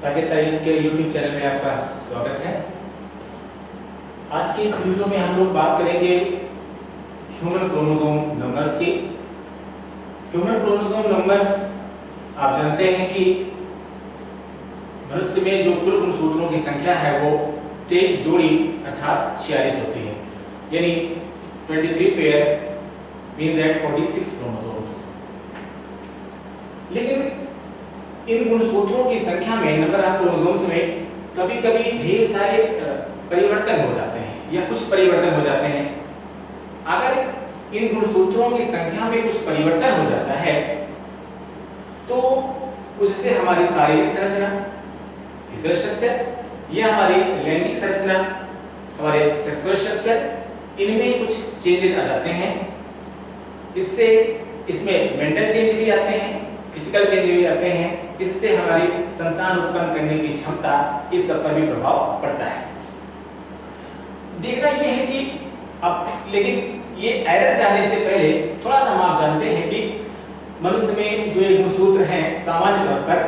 Saket IAS के YouTube channel में आपका स्वागत है। आज की इस वीडियो में हम लोग बात करेंगे ह्यूमन क्रोमोसोम नंबर्स की। ह्यूमन क्रोमोसोम नंबर्स आप जानते हैं कि मनुष्य में जो कुल गुणसूत्रों की संख्या है वो 23 जोड़ी अर्थात 46 होती है, यानी 23 पेयर मींस दैट 46 क्रोमोसोम्स। लेकिन इन गुणसूत्रों की संख्या में नंबर ऑफ क्रोमोसोम्स में कभी-कभी ढेर सारे परिवर्तन हो जाते हैं या कुछ परिवर्तन हो जाते हैं। अगर इन गुणसूत्रों की संख्या में कुछ परिवर्तन हो जाता है तो उससे हमारी शारीरिक संरचना, फिजिकल स्ट्रक्चर या हमारी लैंगिक संरचना, हमारे सेक्सुअल स्ट्रक्चर, इनमें कुछ चेंजेस आ जाते हैं। इससे इसमें मेंटल चेंज भी आते हैं, फिजिकल चेंज भी आते हैं। इससे हमारी संतान उत्पन्न करने की क्षमता, इस सब पर भी प्रभाव पड़ता है। देखना यह है कि अब लेकिन ये एरर जानने से पहले थोड़ा सा हम आप जानते हैं कि मनुष्य में जो ये गुणसूत्र हैं सामान्य तौर पर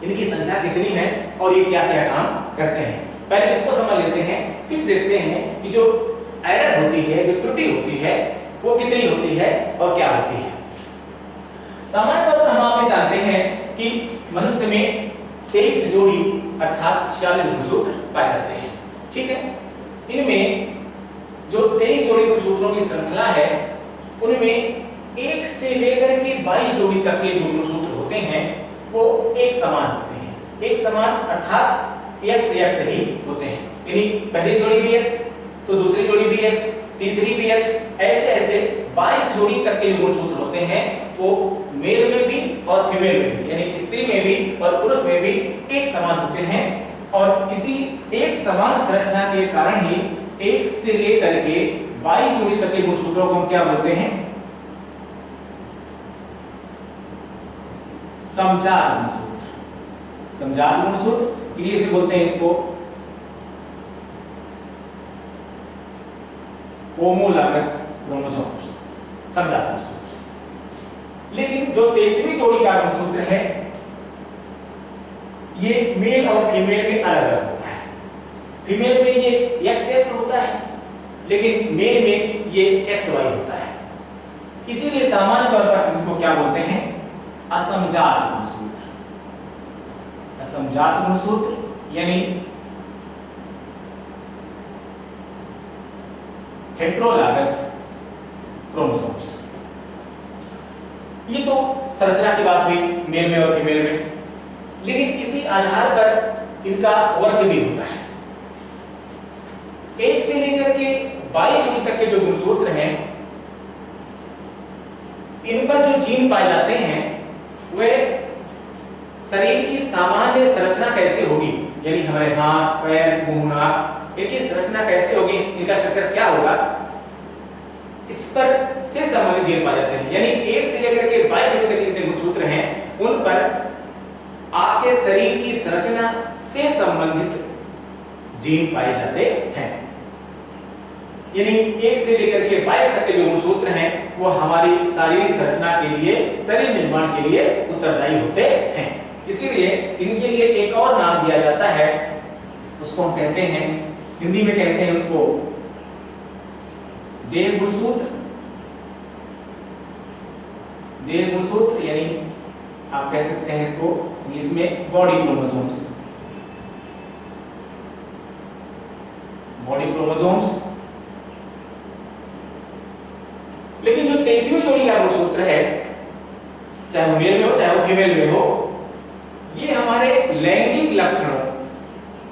इनकी संख्या कितनी है और ये क्या क्या काम करते हैं। पहले इसको समझ लेते हैं, फिर देखते हैं कि जो एरर होती है, जो त्रुटि होती है, वो कितनी होती है और क्या होती है। सामान्य तौर पर हम आप जानते हैं कि मनुष्य में 23 जोड़ी अर्थात 46 गुणसूत्र पाए जाते हैं। ठीक है, इनमें जो 23 जोड़ी गुणसूत्रों की श्रृंखला है उनमें 1 से लेकर के 22 जोड़ी तक के जो गुणसूत्र होते हैं वो एक समान होते हैं। एक समान अर्थात x ही होते हैं, यानी पहली जोड़ी भी x तो दूसरी जोड़ी भी x, तीसरी भी x, ऐसे 22 जोड़ी तक के जो गुणसूत्र होते हैं वो मेल में भी और फीमेल में भी, यानी स्त्री में भी और पुरुष में भी एक समान होते हैं। और इसी एक समान संरचना के कारण ही 1 से लेकर के 22 जोड़ी तक के गुणसूत्रों को हम क्या बोलते हैं? समजात गुणसूत्र। समजात गुणसूत्र इंग्लिश में बोलते हैं इसको होमोलॉगस क्रोमोसोम्स, समजात गुणसूत्र। लेकिन जो 23वीं जोड़ी का गुणसूत्र है ये मेल और फीमेल में अलग अलग होता है। फीमेल में ये XX होता है लेकिन मेल में ये XY होता है। इसीलिए सामान्य तौर पर हम इसको क्या बोलते हैं? असमजात गुणसूत्र। असमजात गुणसूत्र यानी हेटेरोलॉगस क्रोमोसोम्स। ये तो संरचना की बात हुई मेल में और फीमेल में, लेकिन इसी आधार पर इनका वर्ग भी होता है। 1 से लेकर के 22 जोड़ी तक के जो गुणसूत्र हैं इन पर जो जीन पाए जाते हैं वे शरीर की सामान्य संरचना कैसे होगी, यानी हमारे हाथ, पैर, मुंह, नाक, इनकी संरचना कैसे होगी, इनका स्ट्रक्चर क्या होगा, इस पर से संबंधित जीन पाए जाते हैं। यानी 1 से लेकर के 22 जोड़ी तक के जितने गुणसूत्र हैं उन पर आपके शरीर की संरचना से संबंधित जीन पाए जाते हैं। यानी 1 से लेकर के 22 तक के जो गुणसूत्र हैं वो हमारी शारीरिक संरचना के लिए, शरीर निर्माण के लिए उत्तरदायी होते हैं। इसीलिए इनके लिए एक और नाम दिया जाता है, उसको हम कहते हैं, हिंदी में कहते हैं उसको देह गुणसूत्र। देह गुणसूत्र यानी आप कह सकते हैं इसको इंग्लिश में बॉडी क्रोमोसोम्स। Body chromosomes. लेकिन जो 23वीं जोड़ी का गुणसूत्र है, चाहे वो मेल में हो चाहे वो फीमेल में हो, ये हमारे लैंगिक लक्षणों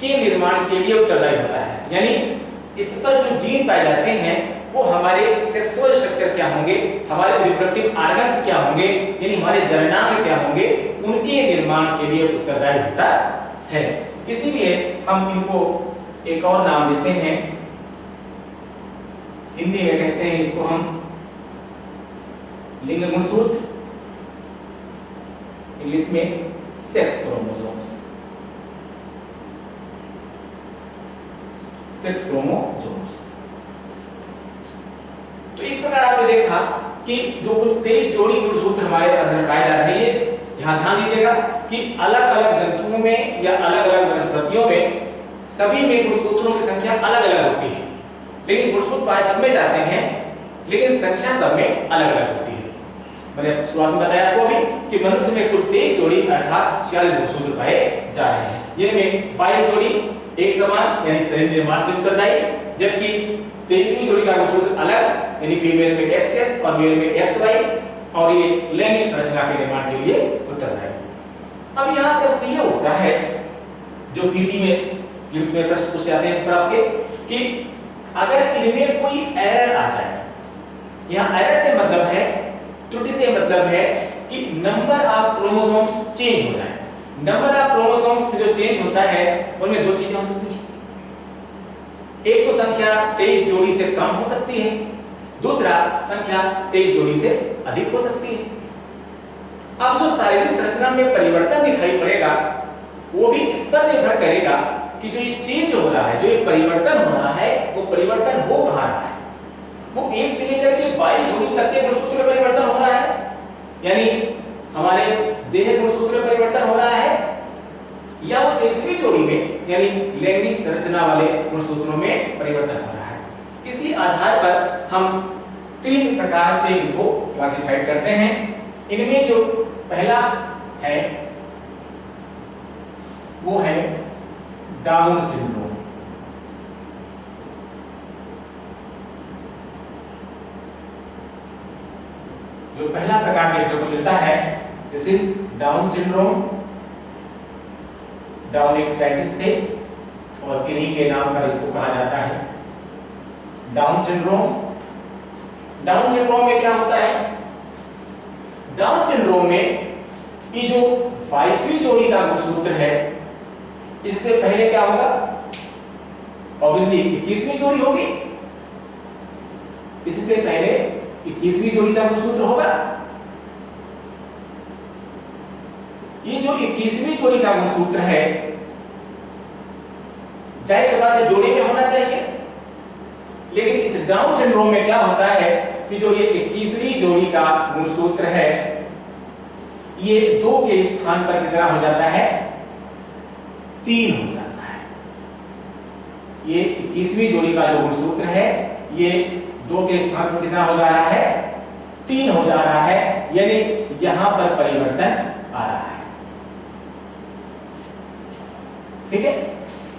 के निर्माण के लिए उत्तरदायी होता है। यानी इस पर जो जीन पाए जाते हैं वो हमारे सेक्सुअल स्ट्रक्चर क्या होंगे, हमारे रिप्रोडक्टिव ऑर्गन्स क्या होंगे, यानी हमारे जननांग क्या होंगे, उनके निर्माण के लिए उत्तरदायी होता है। इसीलिए हम इनको एक और नाम देते हैं, हिंदी में कहते हैं इसको हम लिंग गुणसूत्र, इंग्लिश में सेक्स क्रोमोसोम्स। Sex chromosomes. तो इस प्रकार आपने देखा कि जो कुल 23 जोड़ी गुणसूत्र हमारे अंदर पाए जा रहे हैं यहाँ ध्यान दीजिएगा कि अलग अलग जंतुओं में या अलग अलग वनस्पतियों में सभी में गुणसूत्रों की संख्या अलग अलग होती है, लेकिन गुणसूत्र पाए सब में जाते हैं, लेकिन संख्या सब में अलग अलग होती है। मैंने शुरुआत में बताया आपको भी कि मनुष्य में कुल 23 जोड़ी अर्थात 46 गुणसूत्र पाए जा रहे हैं, जिनमें 22 जोड़ी एक समान यानी शरीर निर्माण के उत्तरदायी, जबकि 23वीं जोड़ी का गुणसूत्र अलग यानी फीमेल में XX और मेल में XY और ये लैंगिक संरचना के निर्माण के लिए उत्तरदायी। अब यहाँ प्रश्न ये उठता है जो पीटी में लिम्स में प्रश्न पूछे जाते हैं इस पर आपके कि अगर इनमें कोई एरर आ जाए, यहाँ एरर से मतलब है, त्रुटि से मतलब है कि नंबर ऑफ क्रोमोसोम्स चेंज हो जाए। नंबर ऑफ क्रोमोसोम्स जो चेंज होता है उनमें दो चीजें हो सकती है, एक तो संख्या 23 जोड़ी से कम हो सकती है, दूसरा संख्या 23 जोड़ी से अधिक हो सकती है। अब जो शारीरिक संरचना में परिवर्तन दिखाई पड़ेगा वो भी इस पर निर्भर करेगा कि जो ये चेंज हो रहा है, जो ये परिवर्तन हो रहा है, वो परिवर्तन हो कहां रहा है। वो 1 से लेकर के 22 जोड़ी तक के गुणसूत्र में परिवर्तन हो रहा है, यानी हमारे देह गुणसूत्र में परिवर्तन हो रहा है, या वो 23वीं जोड़ी में यानी लैंगिक संरचना वाले गुणसूत्रों में परिवर्तन हो रहा है। इसी आधार पर हम 3 प्रकार से इनको क्लासिफाइड करते हैं। इनमें जो पहला है वो है डाउन सिंड्रोम। जो पहला प्रकार देखने को मिलता है this is down syndrome. Down एक साइंटिस्ट थे और इन्हीं के नाम पर इसको कहा जाता है डाउन सिंड्रोम। डाउन सिंड्रोम में क्या होता है? डाउन सिंड्रोम में ये जो 22वीं जोड़ी का गुणसूत्र है, इससे पहले क्या होगा? ऑब्वियसली 21वीं जोड़ी होगी, इससे पहले 21वीं जोड़ी का गुणसूत्र होगा। ये जो 21वीं जोड़ी का गुणसूत्र है, जाहिर सी बात है जोड़ी में होना चाहिए, लेकिन इस डाउन सिंड्रोम में क्या होता है कि जो ये 21वीं जोड़ी का गुणसूत्र है, ये 2 के स्थान पर कितना हो जाता है? 3 हो जाता है। ये 21वीं जोड़ी का जो गुणसूत्र है, ये 2 के स्थान पर कितना हो जा रहा है? 3 हो जा रहा है, यानी यहां पर परिवर्तन आ रहा है। ठीक है,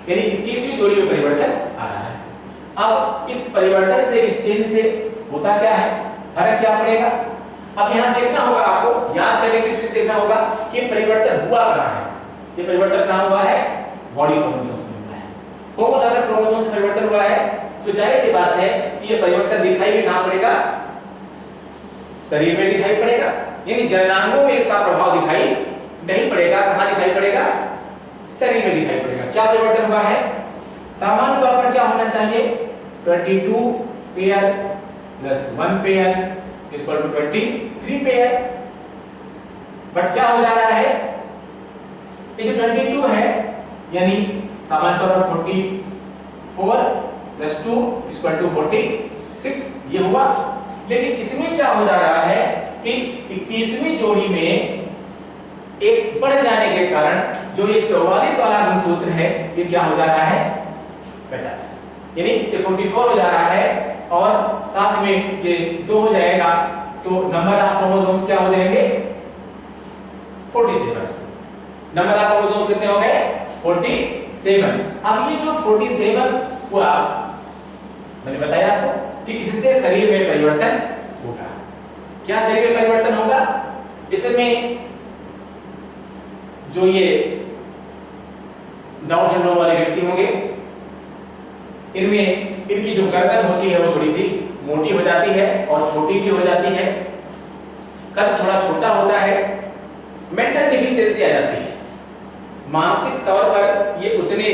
यानी 21वीं जोड़ी में परिवर्तन आ रहा है। अब इस परिवर्तन से, इस चेंज से होता क्या है, फर्क क्या पड़ेगा? अब यहां देखना होगा, आपको याद करने की कोशिश देखना होगा कि परिवर्तन हुआ कहां है। ये परिवर्तन कहां हुआ है? बॉडी क्रोमोसोम्स में हुआ है। होमोलॉगस क्रोमोसोम्स में परिवर्तन हुआ है, तो जाहिर सी बात है कि ये परिवर्तन दिखाई भी कहां पड़ेगा? शरीर में दिखाई पड़ेगा, यानी जननांगों में इसका प्रभाव दिखाई नहीं पड़ेगा। कहां दिखाई पड़ेगा? शरीर में दिखाई पड़ेगा। क्या परिवर्तन हुआ है? सामान्य तौर पर क्या होना चाहिए? 22 pair plus 1 pair equal to 23 pair. But क्या हो जा रहा है? ये जो 22 है, यानी सामान्य तौर पर 44 प्लस 2 इक्वल टू 46 ये हुआ। लेकिन इसमें क्या हो जा रहा है कि 21वीं जोड़ी में एक बढ़ जाने के कारण जो ये 44 वाला गुणसूत्र है, ये क्या हो जा रहा है? 45, यानी ये 44 हो जा रहा है और साथ में ये 2 हो जाएगा, तो नंबर ऑफ क्रोमोसोम्स क्या हो जाएंगे? 47। नंबर ऑफ क्रोमोसोम कितने हो गए? 47। अब ये जो 47 हुआ, मैंने बताया आपको कि इससे शरीर में परिवर्तन होगा। क्या शरीर में परिवर्तन होगा? इसमें जो ये डाउन सिंड्रोम वाले व्यक्ति होंगे, इनमें इनकी जो गर्दन होती है वो थोड़ी सी मोटी हो जाती है और छोटी भी हो जाती है। कद थोड़ा छोटा होता है। मेंटल डिफिशिएंसी आ जाती है। मानसिक तौर पर ये उतने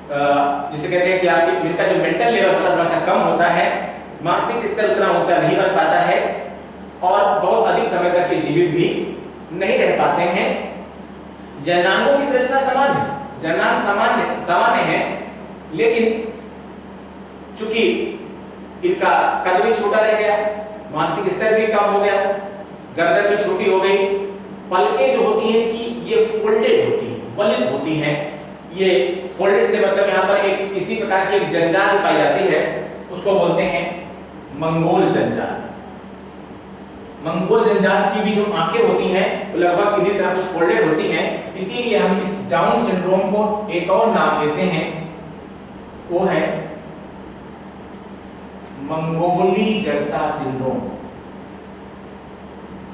जिसे कहते हैं कि आपके इनका जो मेंटल लेवल होता है थोड़ा सा कम होता है, मानसिक स्तर उतना ऊंचा नहीं बन पाता है और बहुत अधिक समय तक ये जीवित भी नहीं रह पाते हैं। जननांगों की संरचना सामान्य, जननांग सामान्य है, लेकिन चूंकि इनका कद भी छोटा रह गया, मानसिक स्तर भी कम हो गया, गर्दन भी छोटी हो गई, पलकें जो होती हैं कि ये फोल्डेड होती हैं, वलित होती हैं। ये फोल्डेड से मतलब यहाँ पर एक इसी प्रकार की एक जंजाल पाई जाती है, उसको बोलते हैं मंगोल जंजाल। मंगोल जंजाल की भी जो आंखें होती हैं वो लगभग इसी तरह कुछ फोल्डेड होती हैं, इसीलिए हम इस डाउन सिंड्रोम को एक और नाम देते हैं, वो है मंगोली जड़ता सिंड्रोम।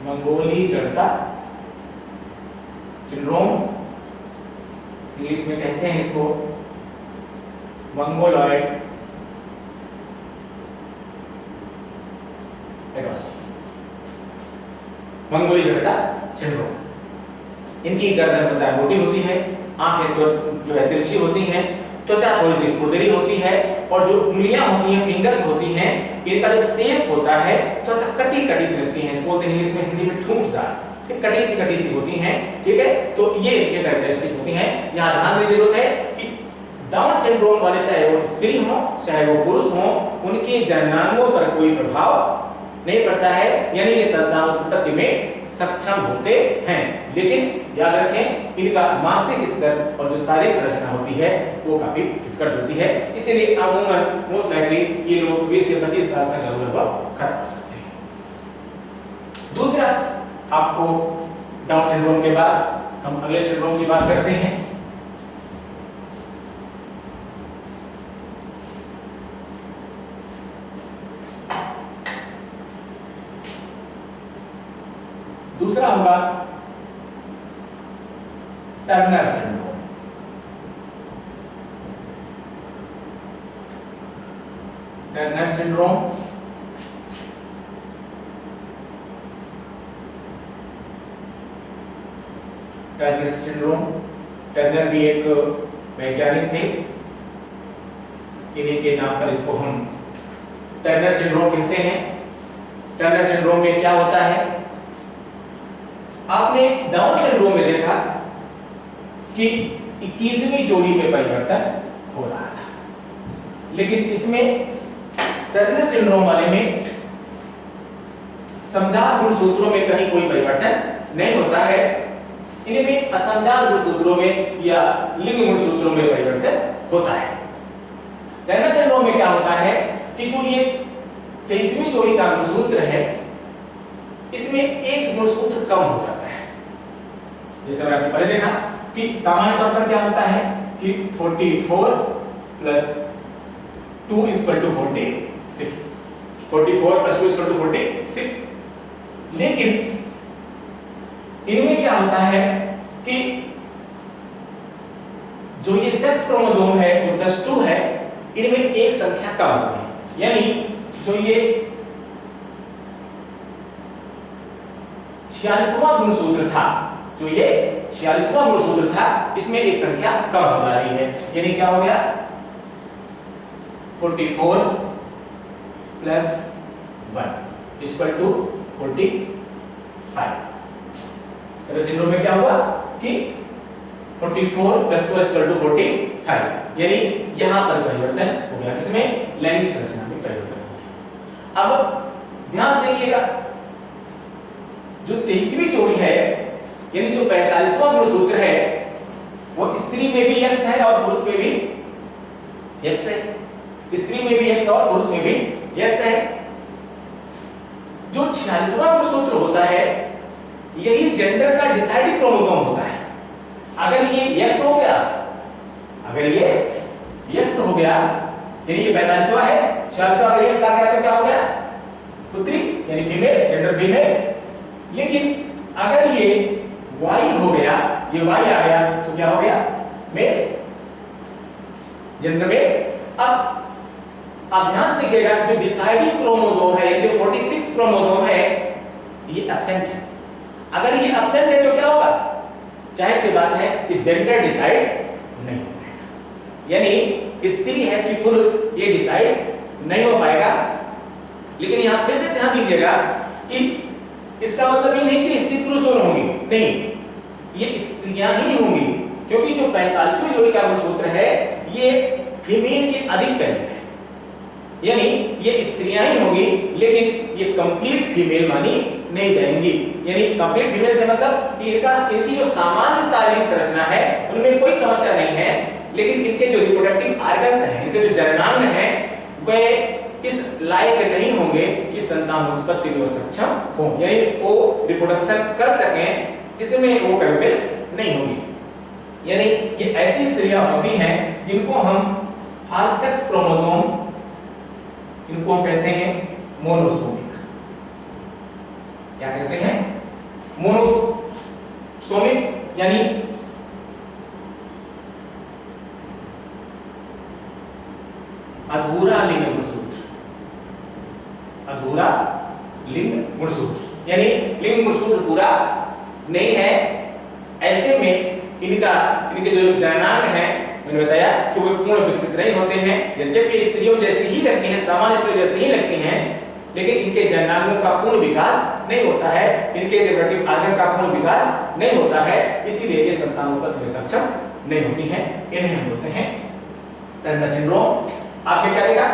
मंगोली जड़ता सिंड्रोम, इंग्लिश में कहते हैं इसको मंगोलॉइड एडोसिस, मंगोली जड़ता सिंड्रोम। इनकी गर्दन पता मोटी होती है, आंखें तो जो है तिरछी होती हैं, त्वचा थोड़ी सी खुरदरी होती है, और जो उंगलियां होती हैं, फिंगर्स होती हैं, इनका जो शेप होता है थोड़ा सा कटी कटी सी लगती है, इसको बोलते हैं इंग्लिश में, हिंदी में ठूंठदार, ठीक, कटी सी होती हैं, ठीक है। तो ये इनके कैरेक्टरिस्टिक होती हैं। यहाँ ध्यान देने की जरूरत है कि डाउन सिंड्रोम वाले चाहे वो स्त्री हो चाहे वो पुरुष हो, उनके जननांगों पर कोई प्रभाव नहीं पड़ता है, यानी ये संतानोत्पत्ति में सक्षम होते हैं। लेकिन याद रखें इनका मानसिक स्तर और जो शारीरिक संरचना होती है वो काफी डिफिकल्ट होती है, इसीलिए अमूमन मोस्ट लाइकली ये लोग 20 से 25 साल तक लगभग खत्म हो जाते हैं। दूसरा, आपको डाउन सिंड्रोम के बाद हम अगले सिंड्रोम की बात करते हैं। दूसरा होगा Turner syndrome. Turner syndrome Turner syndrome, Turner भी एक वैज्ञानिक थे, इन्हीं के नाम पर इसको हम टर्नर सिंड्रोम कहते हैं। टर्नर सिंड्रोम में क्या होता है, आपने डाउन सिंड्रोम में देखा कि 21वीं जोड़ी में परिवर्तन हो रहा था, लेकिन इसमें टर्नर सिंड्रोम वाले में समजात गुणसूत्रों में कहीं कोई परिवर्तन नहीं होता है, इनमें असमजात गुणसूत्रों में या लिंग गुणसूत्रों में परिवर्तन होता है। टर्नर सिंड्रोम में क्या होता है कि जो ये 23वीं जोड़ी का गुणसूत्र है, इसमें एक गुणसूत्र कम हो जाता है। जैसे मैंने पहले देखा कि सामान्य तौर पर क्या होता है कि 44 plus 2 is equal to 46, 44 plus 2 is equal to 46, लेकिन इनमें क्या होता है कि जो ये सेक्स क्रोमोसोम है जो +2 है, इनमें एक संख्या कम हो गई, यानी जो ये 46वां गुणसूत्र था, जो ये 46वां गुणसूत्र था, इसमें एक संख्या कम हो जा रही है, यानी क्या हो गया 44 plus 1 equal to 45। Turner syndrome में क्या हुआ कि 44 प्लस 1 इक्वल टू 45, यानी यहां पर परिवर्तन हो गया, किसमें, लैंगिक संरचना में परिवर्तन हो गया। अब ध्यान से देखिएगा, जो 23वीं जोड़ी है, यानी जो 45वां गुणसूत्र है, वो स्त्री में भी X है और पुरुष में भी X है, स्त्री में भी X और पुरुष में भी X है। जो 46वां गुणसूत्र होता है, यही जेंडर का डिसाइडिंग क्रोमोसोम होता है। अगर ये X हो गया, अगर ये X हो गया, यानी ये 45वां है, 46वां अगर X आ गया तो क्या हो गया, पुत्री यानी फीमेल, जेंडर फीमेल। लेकिन अगर ये Y हो गया, ये Y आ गया तो क्या हो गया, मेल, जेंडर मेल। अब ध्यान से देखिएगा जो डिसाइडिंग क्रोमोसोम है, जो 46 क्रोमोसोम है, ये एब्सेंट है। अगर ये एब्सेंट है तो क्या होगा, जाहिर सी बात है कि जेंडर डिसाइड नहीं हो पाएगा, यानी स्त्री है कि पुरुष, ये डिसाइड नहीं हो पाएगा। लेकिन यहां फिर से ध्यान दीजिएगा कि इसका मतलब ये नहीं कि स्त्री पुरुष दोनों होंगे, नहीं, ये स्त्रियां ही होंगी, क्योंकि जो 45वीं जोड़ी का गुणसूत्र है ये फीमेल के अधिक करीब है, यानी ये स्त्रियां ही होंगी, लेकिन ये कंप्लीट फीमेल मानी नहीं जाएंगी। यानी कंप्लीट फीमेल से मतलब कि इनकी जो सामान्य शारीरिक संरचना है उनमें कोई समस्या नहीं है, लेकिन इनके जो रिप्रोडक्टिव ऑर्गन्स हैं, इनके जो जननांग हैं, वे इस लायक नहीं होंगे कि संतान उत्पत्ति में सक्षम हो, यानी वो रिप्रोडक्शन कर सकें, इसमें वो कैपेबल नहीं होगी। यानी ये ऐसी स्त्रियां होती हैं जिनको हम फॉल्स सेक्स क्रोमोसोम, इनको कहते हैं मोनोसोमिक। क्या कहते हैं? मोनोसोमिक, यानी अधूरा लिंग गुणसूत्र, अधूरा लिंग गुणसूत्र, यानी लिंग गुणसूत्र पूरा नहीं है। ऐसे में इनके जो जननांग है, मैंने बताया कि वो पूर्ण विकसित नहीं होते हैं, यद्यपि स्त्रियों जैसी ही लगती हैं, सामान्य स्त्रियों जैसी ही लगती हैं, लेकिन इनके जननांगों का पूर्ण विकास नहीं होता है, इनके रिप्रोडक्टिव ऑर्गन का पूर्ण विकास नहीं होता है, इसीलिए ये संतानोत्पत्ति में सक्षम नहीं होती हैं। इन्हें हम बोलते हैं टर्नर सिंड्रोम। आपने क्या देखा?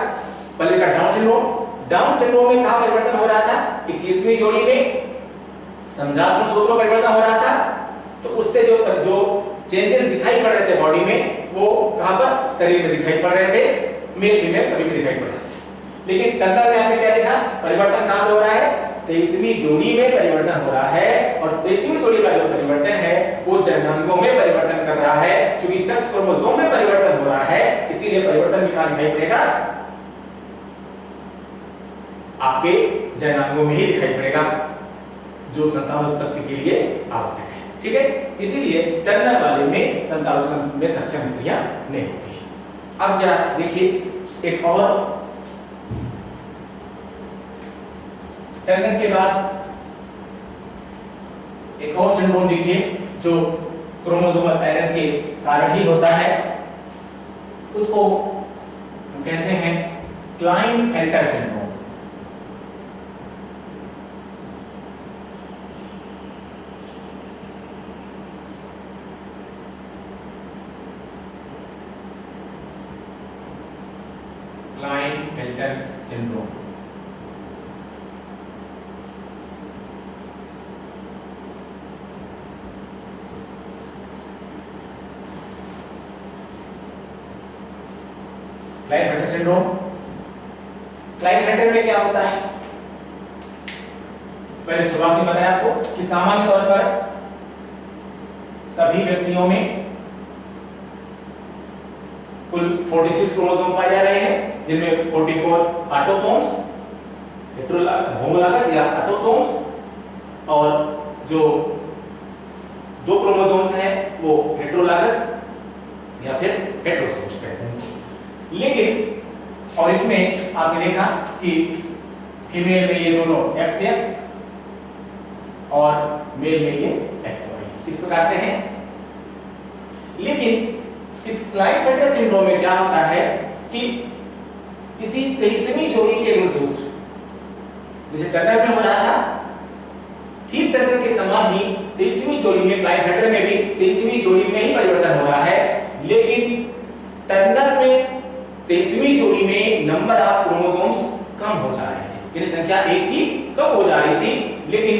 पहले का डाउन सिंड्रोम। डाउन सिंड्रोम में कहां परिवर्तन हो रहा था? 21वीं जोड़ी में समजात गुणसूत्रों में परिवर्तन हो रहा था, तो उससे जो चेंजेस दिखाई पड़ रहे थे बॉडी में, वो कहां पर? शरीर में दिखाई पड़ रहे थे, मेल फीमेल सभी में दिखाई पड़ रहे थे। लेकिन टर्नर में आपने क्या देखा? परिवर्तन कहां पे हो रहा है? 23वीं जोड़ी में परिवर्तन हो रहा है, और 23वीं जोड़ी का जो परिवर्तन है वो जननांगों में परिवर्तन कर रहा है। क्योंकि सेक्स क्रोमोसोम में परिवर्तन हो रहा है, इसीलिए परिवर्तन भी कहां दिखाई पड़ेगा? आपके जननांगों में ही दिखाई पड़ेगा, जो संतानोत्पत्ति के लिए आवश्यक है। ठीक है, इसीलिए टर्नर वाले में संतानोत्पत्ति में सक्षम स्त्रियां नहीं होती। अब जरा देखिए एक और, टर्नर के बाद एक और सिंड्रोम देखिए जो क्रोमोसोमल एरर के कारण ही होता है, उसको हम कहते हैं Klinefelter syndrome. Klinefelter syndrome Klinefelter syndrome, Klinefelter में क्या होता है? मैंने शुरुआत में बताया आपको कि सामान्य तौर पर सभी व्यक्तियों में कुल 46 क्रोमोसोम पाए जा रहे हैं, जिनमें 44 ऑटोसोम्स, होमोलॉगस या ऑटोसोम्स, और जो 2 क्रोमोसोम्स हैं वो हेटेरोलॉगस या फिर हेटेरोसोम्स कहते हैं। लेकिन और इसमें आपने देखा कि फीमेल में ये दोनों XX और मेल में ये XY इस प्रकार से हैं। लेकिन इस क्लाइनफेल्टर सिंड्रोम में क्या होता है कि इसी 23वीं जोड़ी के गुणसूत्र, जैसे टर्नर में हो रहा था, ठीक टर्नर के समान ही 23वीं जोड़ी में, क्लाइनफेल्टर में भी 23वीं जोड़ी में ही परिवर्तन हो रहा है। लेकिन टर्नर में 23वीं जोड़ी में नंबर ऑफ क्रोमोसोम्स कम हो जा रहे थे, यानी संख्या 1 की कम हो जा रही थी, लेकिन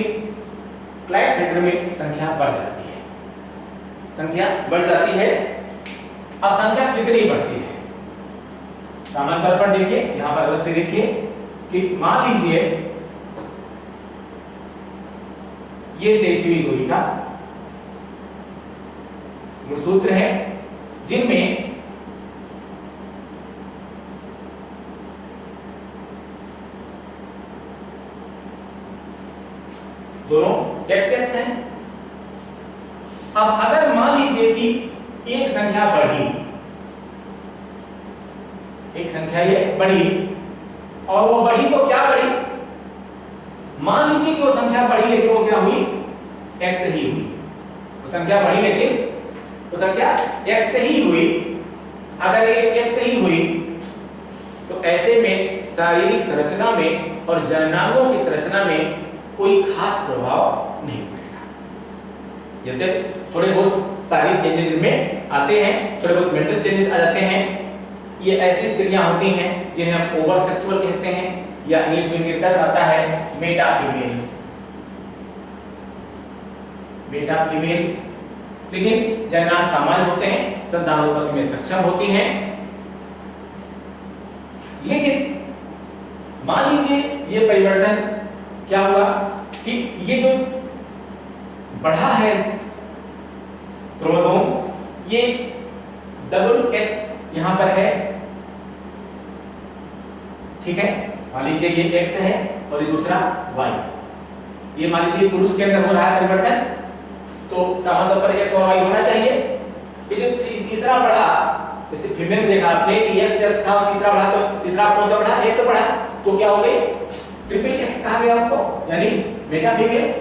क्लाइनफेल्टर में संख्या बढ़ जाती है, संख्या बढ़ जाती है। अब संख्या कितनी बढ़ती है? सामान्य तौर पर देखिए, यहां पर अलग से देखिए कि मान लीजिए ये 23वीं जोड़ी का गुणसूत्र है, जिनमें दोनों XX हैं। अब अगर मान लीजिए कि एक संख्या बढ़ी, एक संख्या ये बढ़ी, और वो बढ़ी तो क्या बढ़ी? मान लीजिए कि वो संख्या बढ़ी, लेकिन वो क्या हुई? X से ही हुई। वो संख्या बढ़ी लेकिन वो संख्या X से ही हुई। अगर ये X से ही हुई तो ऐसे में शारीरिक संरचना में और जननांगों की संरचना में कोई खास प्रभाव नहीं पड़ेगा। यद्यपि थोड़े बहुत शारीरिक चेंजेस इनमें आते हैं, थोड़े बहुत मेंटल चेंजेस आ जाते हैं। ये ऐसी स्त्रियां होती हैं जिन्हें हम ओवर सेक्सुअल कहते हैं, या इंग्लिश में इनका टर्म आता है मेटा फीमेल्स। बेटा फीमेल्स, लेकिन जननांग सामान्य होते हैं, संतानोत्पत्ति में सक्षम होती हैं। लेकिन मान लीजिए ये परिवर्तन क्या हुआ कि ये जो बढ़ा है क्रोमोसोम, ये डबल एक्स यहां पर है, ठीक है, मान लीजिए ये एक्स है और ये दूसरा वाई, ये मान लीजिए पुरुष के अंदर हो रहा है परिवर्तन, तो सामान्य तौर पर एक्स और वाई होना चाहिए। ये जो तीसरा बढ़ा, जैसे फीमेल देखा आपने कि एक्स एक्स था और तीसरा बढ़ा, तो तीसरा कौन सा बढ़ा, एक्स बढ़ा, तो क्या हो गई, ट्रिपल एक्स कहा गया आपको, यानी बेटा फीमेल्स,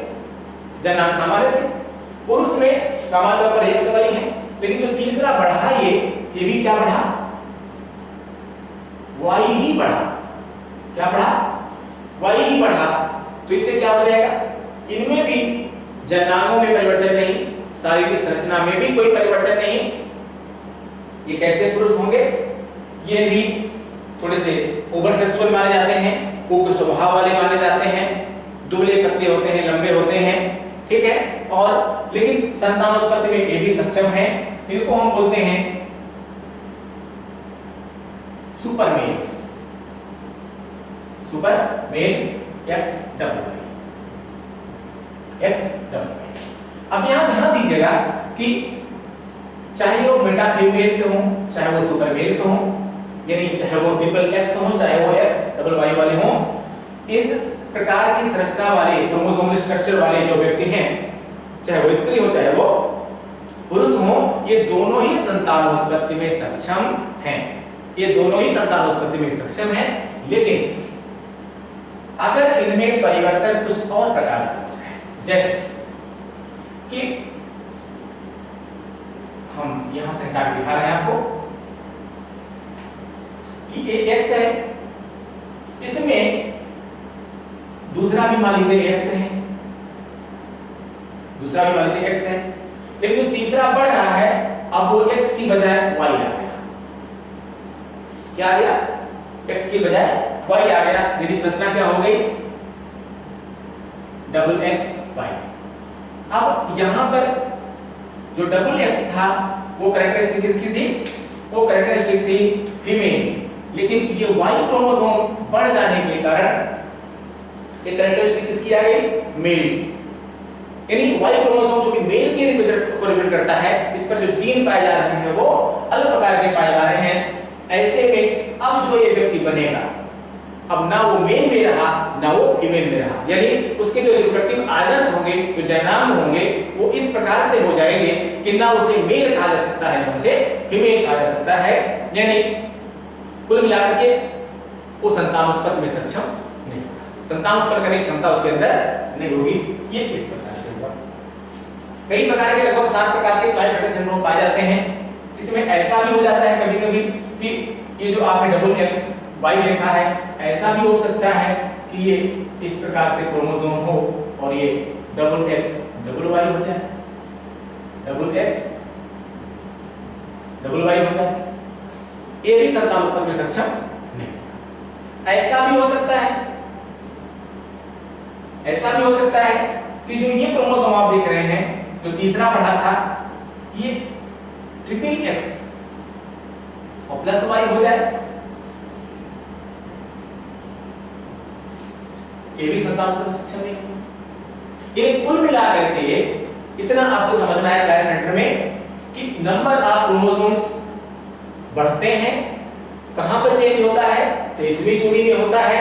जननांग सामान्य थे, पुरुष में सामान्य तौर पर एक्स वाई है, लेकिन जो तीसरा बढ़ा ये भी क्या बढ़ा, वाई ही बढ़ा, क्या बढ़ा, वाई ही बढ़ा। तो इससे क्या हो जाएगा, इनमें भी जननांगों में परिवर्तन नहीं, शारीरिक संरचना में भी कोई परिवर्तन नहीं, ये कैसे पुरुष होंगे, ये भी थोड़े से ओवर सेक्सुअल माने जाते हैं, उग्र स्वभाव वाले माने जाते हैं, दुबले पतले होते हैं, लंबे होते हैं, ठीक है, और लेकिन संतानोत्पत्ति में ये भी सक्षम है। इनको हम बोलते हैं super males, super males X double X double. अब यहां ध्यान दीजिएगा कि चाहे वो बेटा फीमेल से हो, चाहे वो सुपर मेल से हो, यानी चाहे वो ट्रिपल एक्स हो, चाहे वो एक्स डबल वाई वाले हो, इस प्रकार की संरचना वाले क्रोमोसोमल स्ट्रक्चर वाले जो व्यक्ति हैं, चाहे वो स्त्री हो चाहे वो पुरुष हो, ये दोनों ही संतानोत्पत्ति में सक्षम हैं, ये दोनों ही संतानोत्पत्ति में सक्षम हैं। लेकिन अगर इनमें परिवर्तन कुछ और प्रकार से हो जाए, जैसे कि हम यहां से हटा के दिखा रहे हैं आपको कि ये एक्स है, इसमें दूसरा भी मान लीजिए एक्स है, दूसरा भी मान लीजिए एक्स है, लेकिन जो तीसरा बढ़ रहा है, अब वो एक्स की बजाय वाई आ गया, क्या आ गया, एक्स की बजाय वाई आ गया, मेरी संरचना क्या हो गई, डबल एक्स वाई। अब यहां पर जो डबल एक्स था वो कैरेक्टरिस्टिक किसकी थी, वो कैरेक्टरिस्टिक थी फीमेल, लेकिन ये वाई क्रोमोसोम बढ़ जाने के कारण ये कैरेक्टरिस्टिक किसकी आ गई, मेल, यानी वाई क्रोमोसोम जो कि मेल के को रिप्रेजेंट करता है, इस पर जो जीन पाए जा रहे हैं वो अलग प्रकार के पाए जा रहे हैं। ऐसे में अब जो ये व्यक्ति बनेगा, अब ना वो मेल में रहा ना वो फीमेल में रहा, यानी उसके जो रिप्रोडक्टिव आर्गन्स होंगे, जो जननांग होंगे, वो इस प्रकार से हो जाएंगे कि ना उसे मेल कहा जा सकता है ना उसे फीमेल कहा जा सकता है, यानी कुल मिलाकर के वो संतानोत्पत्ति में सक्षम नहीं होगा, संतान उत्पन्न करने की क्षमता उसके अंदर नहीं होगी। ये इस प्रकार से होगा। कई प्रकार के लगभग 7 प्रकार के क्लाइफेटर सिंड्रोम पाए जाते हैं। इसमें ऐसा भी हो जाता है कभी-कभी कि ये जो आपने डबल एक्स वाई देखा है, ऐसा भी हो सकता है कि ये इस प्रकार से क्रोमोसोम हो और ये डबल एक्स डबल वाई हो जाए, डबल एक्स डबल वाई हो जाए, ये भी संतान उत्पत्ति में सक्षम नहीं। ऐसा भी हो सकता है, ऐसा भी हो सकता है कि जो ये क्रोमोसोम आप देख रहे हैं, जो तीसरा बढ़ा था, ये ट्रिपल एक्स और प्लस वाई हो जाए, ये भी संतान उत्पत्ति में सक्षम नहीं। ये कुल मिलाकर के इतना आपको समझना है क्लाइफेटर में कि नंबर ऑफ क्रोमोसोम्स बढ़ते हैं, कहां पर चेंज होता है, 23वीं जोड़ी में होता है,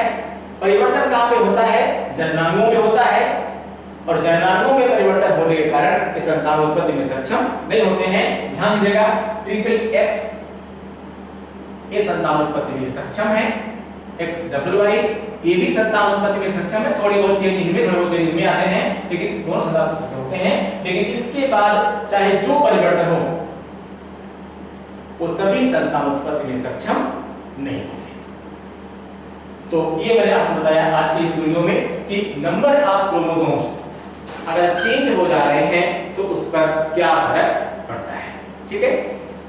परिवर्तन कहां पे होता है, जननांगों में होता है, और जननांगों में परिवर्तन होने के कारण इस संतानोत्पत्ति में सक्षम नहीं होते हैं। ध्यान दीजिएगा, ट्रिपल एक्स ये संतानोत्पत्ति में सक्षम है, एक्स डबल वाई ये भी संतानोत्पत्ति में सक्षम है, थोड़ी बहुत चेंज इनमें, थोड़ी बहुत चेंज इनमें आते हैं, लेकिन दोनों संतानोत्पत्ति में सक्षम होते हैं। लेकिन इसके बाद चाहे जो परिवर्तन हो, वो सभी संतानोत्पत्ति में सक्षम नहीं होते। तो ये मैंने आपको बताया आज की इस वीडियो में कि नंबर ऑफ क्रोमोसोम्स अगर चेंज हो जा रहे हैं तो उस पर क्या फर्क पड़ता है। ठीक है,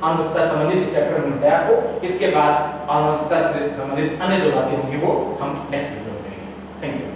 आनुवंशिकता संबंधित इस चैप्टर में बताया आपको। इसके बाद आनुवंशिकता से संबंधित अन्य जो बातें होंगी वो हम नेक्स्ट वीडियो में करेंगे। Thank you.